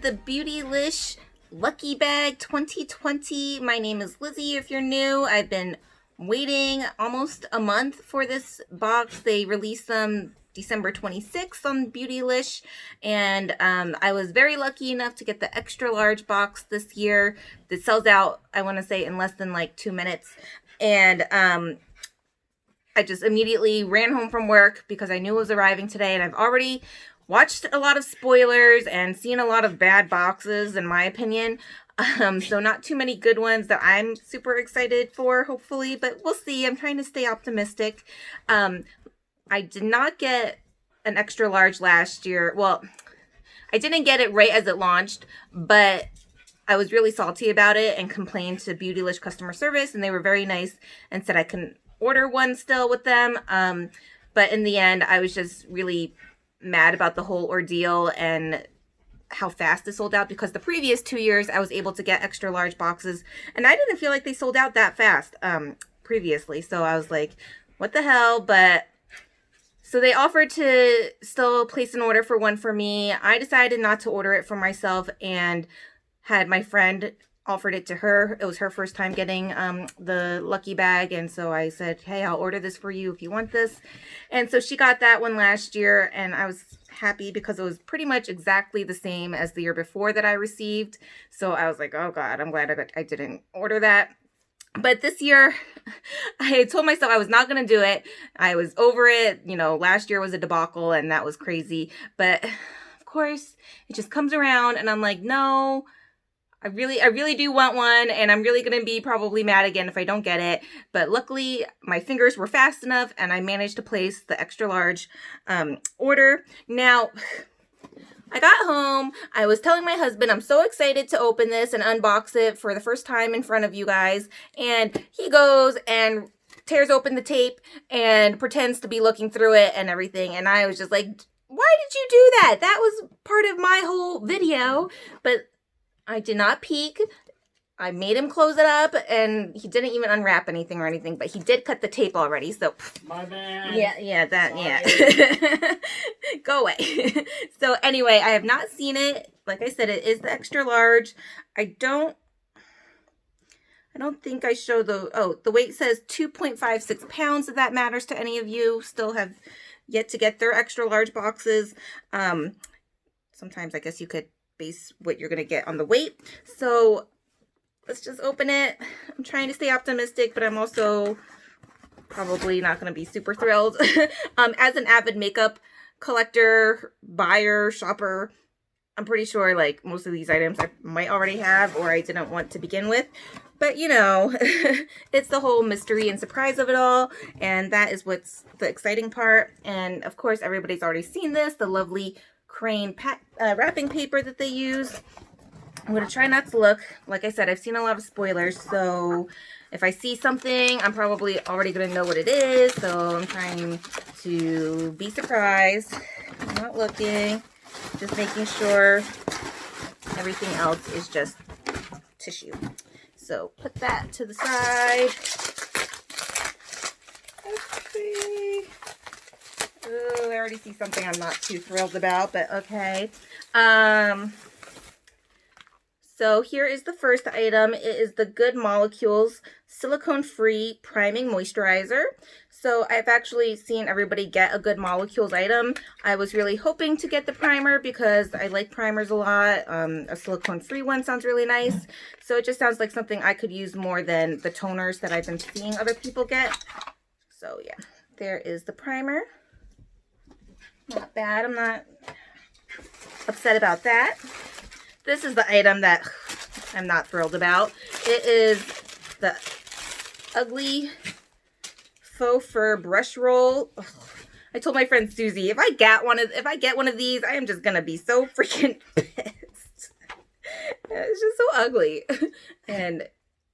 the Beautylish Lucky Bag 2020. My name is Lizzie if you're new. I've been waiting almost a month for this box. They released them December 26th on Beautylish, and I was very lucky enough to get the extra large box this year that sells out, I want to say, in less than like 2 minutes. And I just immediately ran home from work because I knew it was arriving today, and I've already watched a lot of spoilers and seen a lot of bad boxes, in my opinion. So not too many good ones that I'm super excited for, hopefully, but we'll see. I'm trying to stay optimistic. I did not get an extra large last year. Well, I didn't get it right as it launched, but I was really salty about it and complained to Beautylish customer service, and they were very nice and said I can order one still with them. But in the end, I was just really mad about the whole ordeal and how fast it sold out, because the previous 2 years I was able to get extra large boxes and I didn't feel like they sold out that fast previously. So I was like, what the hell? But so they offered to still place an order for one for me. I decided not to order it for myself and had my friend offered it to her. It was her first time getting the lucky bag, and so I said, hey, I'll order this for you if you want this. And so she got that one last year, and I was happy because it was pretty much exactly the same as the year before that I received. So I was like, oh god, I'm glad I didn't order that. But this year, I told myself I was not going to do it. I was over it. You know, last year was a debacle, and that was crazy. But of course, it just comes around, and I'm like, no, I really do want one, and I'm really going to be probably mad again if I don't get it. But luckily, my fingers were fast enough, and I managed to place the extra large order. Now, I got home, I was telling my husband I'm so excited to open this and unbox it for the first time in front of you guys, and he goes and tears open the tape and pretends to be looking through it and everything, and I was just like, why did you do that? That was part of my whole video. But I did not peek. I made him close it up, and he didn't even unwrap anything or anything, but he did cut the tape already, so. My bad. Yeah, yeah. Go away. So anyway, I have not seen it. Like I said, it is the extra large. I don't think I show the weight says 2.56 pounds, if that matters to any of you. Still have yet to get their extra large boxes. Sometimes I guess you could base what you're going to get on the weight. So let's just open it. I'm trying to stay optimistic, but I'm also probably not going to be super thrilled. As an avid makeup collector, buyer, shopper, I'm pretty sure like most of these items I might already have or I didn't want to begin with. But you know, it's the whole mystery and surprise of it all, and that is what's the exciting part. And of course, everybody's already seen this, the lovely crane wrapping paper that they use. I'm going to try not to look. Like I said, I've seen a lot of spoilers, so if I see something, I'm probably already going to know what it is, so I'm trying to be surprised. I'm not looking, just making sure everything else is just tissue. So put that to the side. Okay. Oh, I already see something I'm not too thrilled about, but okay. So here is the first item. It is the Good Molecules silicone-free priming moisturizer. So I've actually seen everybody get a Good Molecules item. I was really hoping to get the primer because I like primers a lot. A silicone-free one sounds really nice. So it just sounds like something I could use more than the toners that I've been seeing other people get. So yeah, there is the primer. Not bad. I'm not upset about that. This is the item that I'm not thrilled about. It is the ugly faux fur brush roll. Ugh. I told my friend Susie, if I get one of these, I am just gonna be so freaking pissed. It's just so ugly and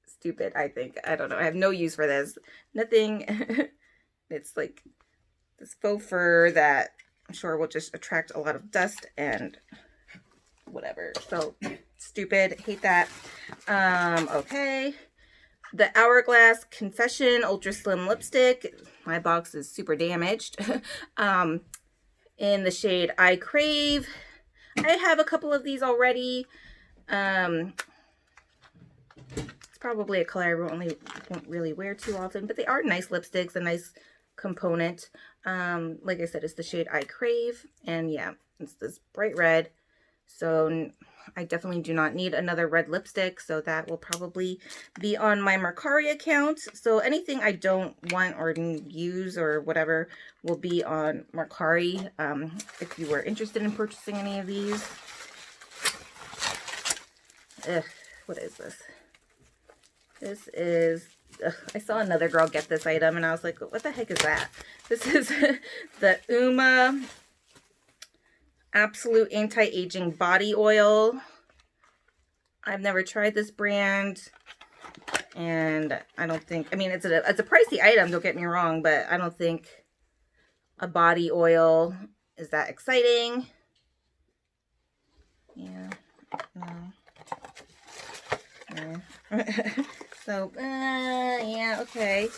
stupid, I think. I don't know. I have no use for this. Nothing. It's like this faux fur that I'm sure will just attract a lot of dust and whatever. So stupid. Hate that. Okay. The Hourglass Confession Ultra Slim Lipstick. My box is super damaged. In the shade I Crave. I have a couple of these already. It's probably a color I won't really wear too often, but they are nice lipsticks, a nice component. Like I said, it's the shade I Crave, and yeah, it's this bright red. So I definitely do not need another red lipstick, so that will probably be on my Mercari account. So anything I don't want or use or whatever will be on Mercari. If you were interested in purchasing any of these. What is this? This is, I saw another girl get this item and I was like, what the heck is that? This is the Uma Absolute Anti-Aging Body Oil. I've never tried this brand, and I don't think, I mean, it's a pricey item, don't get me wrong, but I don't think a body oil is that exciting. Yeah, no. Yeah. So, yeah, okay.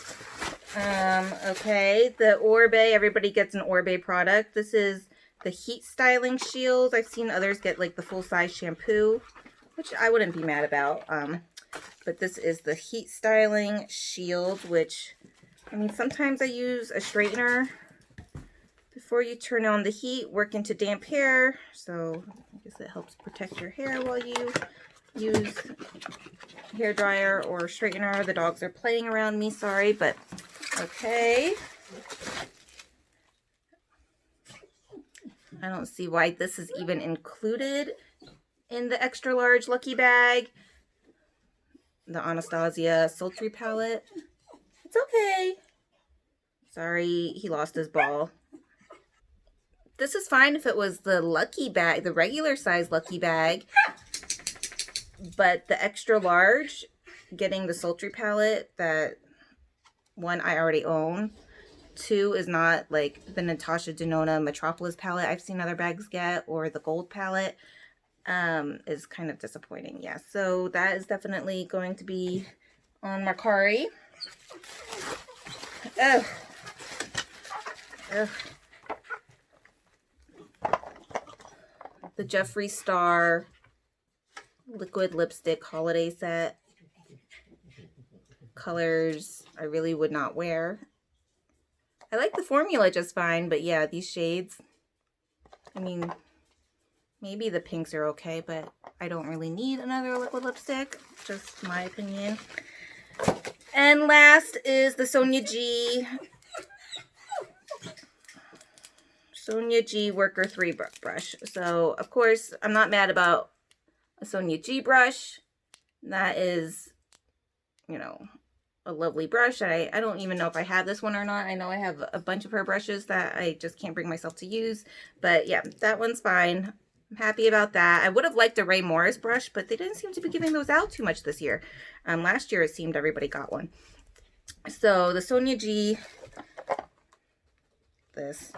Okay, the Orbe, everybody gets an Orbe product. This is the Heat Styling Shield. I've seen others get like the full-size shampoo, which I wouldn't be mad about. But this is the Heat Styling Shield, which, I mean, sometimes I use a straightener before you turn on the heat, work into damp hair. So I guess it helps protect your hair while you use hair dryer or straightener. The dogs are playing around me, sorry, but okay. I don't see why this is even included in the extra large lucky bag. The Anastasia Sultry palette. It's okay. Sorry, he lost his ball. This is fine if it was the lucky bag, the regular size lucky bag. But the extra large, getting the Sultry palette, that one I already own. 2 is not like the Natasha Denona Metropolis palette I've seen other bags get, or the gold palette, is kind of disappointing. Yeah, so that is definitely going to be on Mercari. Ugh. Ugh. The Jeffree Star liquid lipstick holiday set. Colors I really would not wear. I like the formula just fine, but yeah, these shades, I mean, maybe the pinks are okay, but I don't really need another liquid lipstick, just my opinion. And last is the Sonia G Worker 3 brush. So, of course, I'm not mad about a Sonia G brush. That is, you know, a lovely brush. I don't even know if I have this one or not. I know I have a bunch of her brushes that I just can't bring myself to use. But yeah, that one's fine. I'm happy about that. I would have liked a Ray Morris brush, but they didn't seem to be giving those out too much this year. Last year it seemed everybody got one. So the Sonia G, this,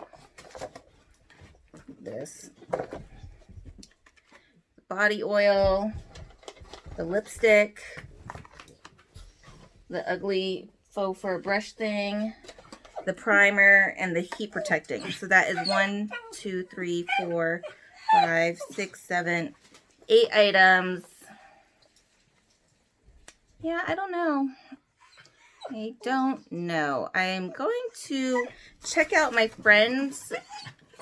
body oil, the lipstick, the ugly faux fur brush thing, the primer, and the heat protecting. So that is 1, 2, 3, 4, 5, 6, 7, 8 items. Yeah, I don't know. I don't know. I'm going to check out my friend's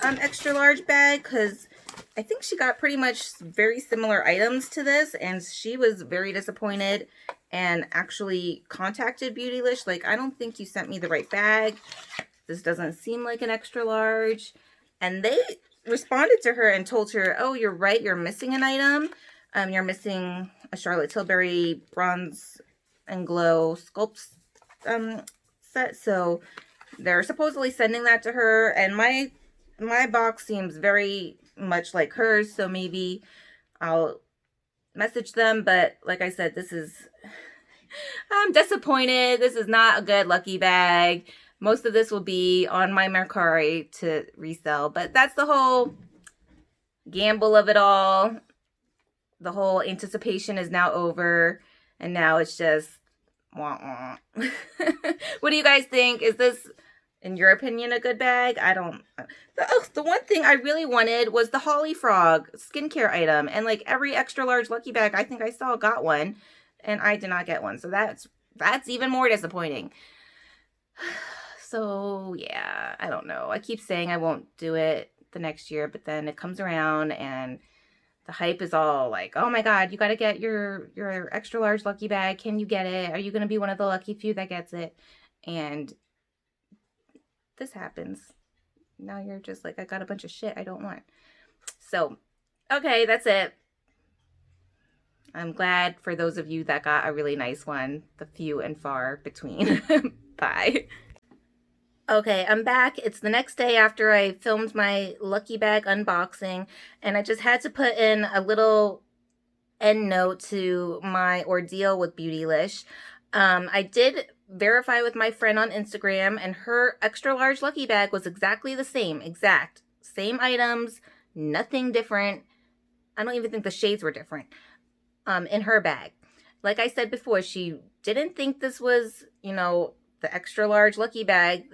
extra large bag, because I think she got pretty much very similar items to this, and she was very disappointed and actually contacted Beautylish. Like, I don't think you sent me the right bag. This doesn't seem like an extra large. And they responded to her and told her, oh, you're right, you're missing an item. You're missing a Charlotte Tilbury Bronze and Glow Sculpts set. So they're supposedly sending that to her, and my box seems very much like hers, so maybe I'll message them. But like I said, I'm disappointed. This is not a good lucky bag. Most of this will be on my Mercari to resell, but that's the whole gamble of it all. The whole anticipation is now over, and now it's just wah-wah. What do you guys think? Is this in your opinion, a good bag? I don't. The one thing I really wanted was the Holly Frog skincare item. And like every extra large Lucky Bag I think I saw got one. And I did not get one. So that's even more disappointing. So yeah, I don't know. I keep saying I won't do it the next year, but then it comes around and the hype is all like, oh my God, you got to get your extra large Lucky Bag. Can you get it? Are you going to be one of the lucky few that gets it? And this happens. Now you're just like, I got a bunch of shit I don't want. So, okay, that's it. I'm glad for those of you that got a really nice one, the few and far between. Bye. Okay, I'm back. It's the next day after I filmed my Lucky Bag unboxing, and I just had to put in a little end note to my ordeal with Beautylish. I did verify with my friend on Instagram, and her extra large Lucky Bag was exactly the same. Same items, nothing different. I don't even think the shades were different in her bag. Like I said before, she didn't think this was, the extra large Lucky Bag,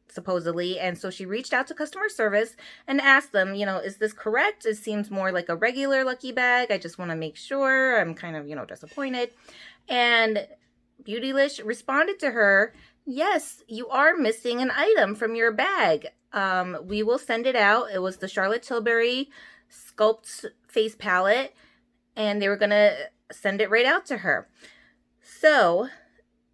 supposedly. And so she reached out to customer service and asked them, is this correct? It seems more like a regular Lucky Bag. I just want to make sure. I'm kind of, disappointed. And Beautylish responded to her, yes, you are missing an item from your bag. We will send it out. It was the Charlotte Tilbury Sculpt Face Palette, and they were going to send it right out to her. So,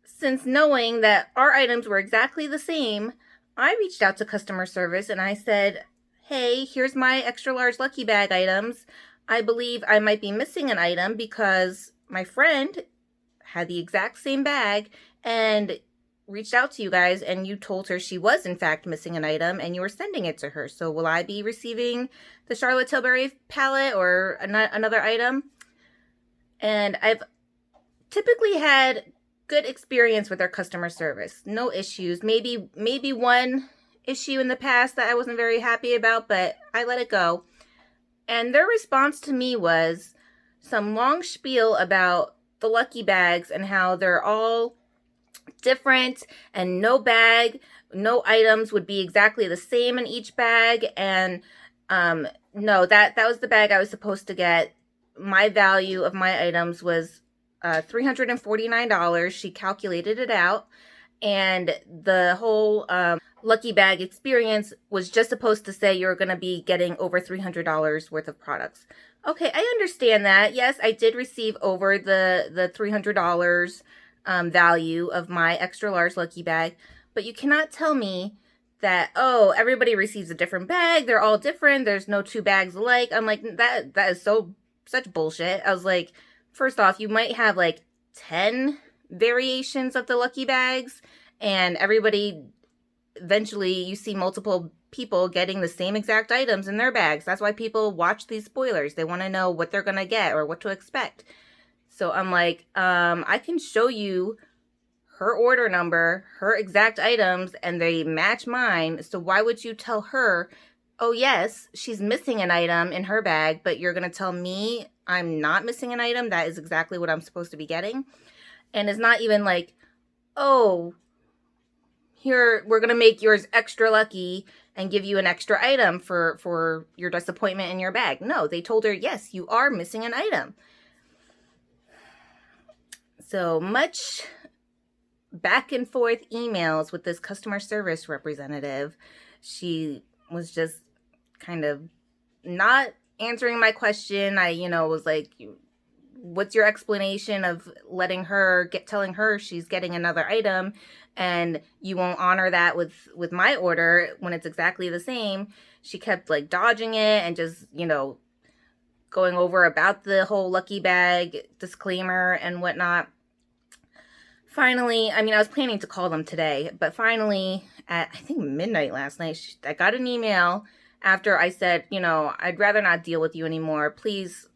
since knowing that our items were exactly the same, I reached out to customer service and I said, hey, here's my extra large Lucky Bag items. I believe I might be missing an item because my friend had the exact same bag and reached out to you guys and you told her she was in fact missing an item and you were sending it to her. So will I be receiving the Charlotte Tilbury palette or another item? And I've typically had good experience with their customer service. No issues. Maybe one issue in the past that I wasn't very happy about, but I let it go. And their response to me was some long spiel about the Lucky Bags and how they're all different and no items would be exactly the same in each bag. And no, that was the bag I was supposed to get. My value of my items was $349. She calculated it out. And the whole Lucky Bag experience was just supposed to say you're going to be getting over $300 worth of products. Okay, I understand that. Yes, I did receive over the $300 value of my extra large Lucky Bag. But you cannot tell me that, oh, everybody receives a different bag. They're all different. There's no two bags alike. I'm like, that is such bullshit. I was like, first off, you might have like 10 variations of the Lucky Bags, and everybody, eventually you see multiple people getting the same exact items in their bags. That's why people watch these spoilers. They want to know what they're going to get or what to expect. So I'm like, I can show you her order number, her exact items, and they match mine. So why would you tell her, oh yes, she's missing an item in her bag, but you're going to tell me I'm not missing an item? That is exactly what I'm supposed to be getting. And it's not even like, oh, here, we're going to make yours extra lucky and give you an extra item for your disappointment in your bag. No, they told her, yes, you are missing an item. So much back and forth emails with this customer service representative. She was just kind of not answering my question. I, was like, what's your explanation of telling her she's getting another item and you won't honor that with my order when it's exactly the same? She kept like dodging it and just, going over about the whole Lucky Bag disclaimer and whatnot. Finally, I was planning to call them today, but finally at, I think, midnight last night, I got an email after I said, I'd rather not deal with you anymore. Please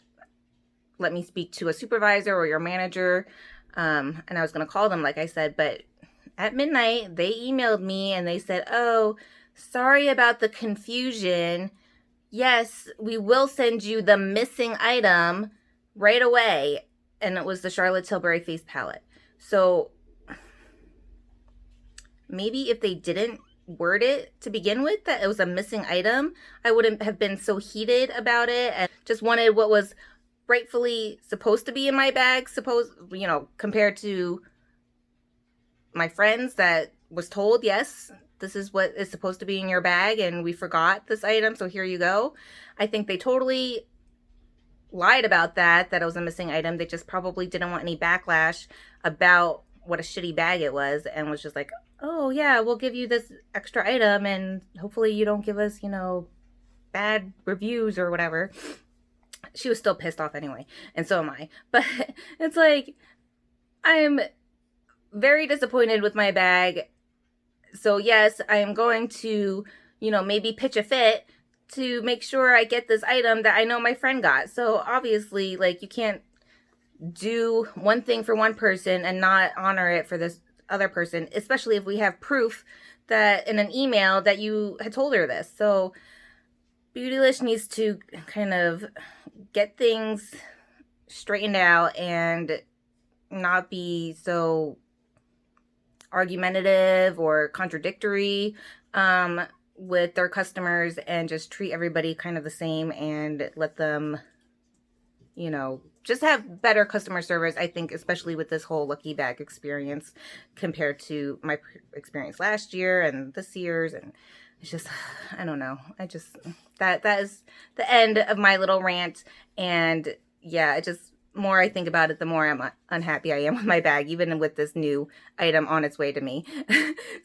let me speak to a supervisor or your manager. And I was going to call them, like I said, but at midnight, they emailed me and they said, oh, sorry about the confusion. Yes, we will send you the missing item right away. And it was the Charlotte Tilbury face palette. So maybe if they didn't word it to begin with that it was a missing item, I wouldn't have been so heated about it and just wanted what was rightfully supposed to be in my bag, compared to my friends that was told, yes, this is what is supposed to be in your bag and we forgot this item, so here you go. I think they totally lied about that it was a missing item. They just probably didn't want any backlash about what a shitty bag it was and was just like, oh yeah, we'll give you this extra item and hopefully you don't give us, bad reviews or whatever. She was still pissed off anyway, and so am I. But it's like, I'm very disappointed with my bag. So yes, I am going to, maybe pitch a fit to make sure I get this item that I know my friend got. So obviously, like, you can't do one thing for one person and not honor it for this other person, especially if we have proof that in an email that you had told her this. So Beautylish needs to kind of get things straightened out and not be so argumentative or contradictory with their customers, and just treat everybody kind of the same and let them, just have better customer service. I think especially with this whole Lucky Bag experience compared to my experience last year and this year's, and it's just, I don't know. That is the end of my little rant. And yeah, it just, more I think about it, the more I'm unhappy I am with my bag, even with this new item on its way to me.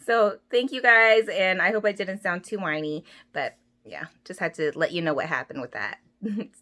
So thank you guys, and I hope I didn't sound too whiny, but yeah, just had to let you know what happened with that.